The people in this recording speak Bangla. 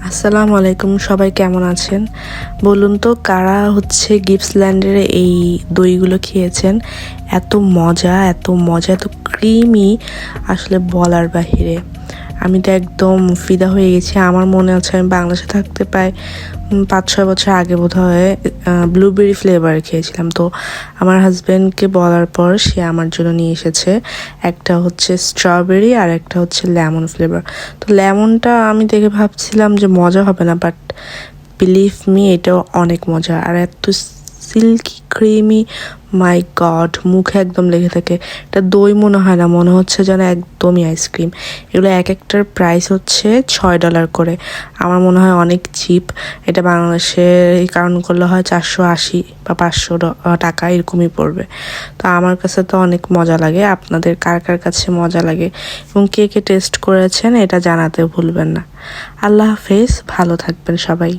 আসসালামু আলাইকুম, সবাই কেমন আছেন? বলুন তো কারা হচ্ছে গিপসল্যান্ডের এই দইগুলো খেয়েছেন? এত মজা, এত মজা, এত ক্রিমি, আসলে বলার বাহিরে। আমি তো একদম ফিদা হয়ে গেছি। আমার মনে আছে আমি বাংলাদেশে থাকতে প্রায় 5-6 বছর আগে বোধহয় ব্লুবেরি ফ্লেভার খেয়েছিলাম। তো আমার হাজব্যান্ডকে বলার পর সে আমার জন্য নিয়ে এসেছে একটা হচ্ছে স্ট্রবেরি আর একটা হচ্ছে লেমন ফ্লেভার। তো লেমনটা আমি দেখে ভাবছিলাম যে মজা হবে না, বাট বিলিভ মি এটাও অনেক মজা আর এত সিল্কি ক্রিমি, মাই গড, মুখে একদম লেগে থাকে। এটা দই মনে হয় না, মনে হচ্ছে যেন একদমই আইসক্রিম। এগুলো এক একটার প্রাইস হচ্ছে $6 করে। আমার মনে হয় অনেক চিপ। এটা বাংলাদেশে এই কারণ করলে হয় 480 বা 500 টাকা এরকমই পড়বে। তো আমার কাছে তো অনেক মজা লাগে। আপনাদের কার কার কাছে মজা লাগে এবং কে কে টেস্ট করেছেন এটা জানাতে ভুলবেন না। আল্লাহ হাফেজ, ভালো থাকবেন সবাই।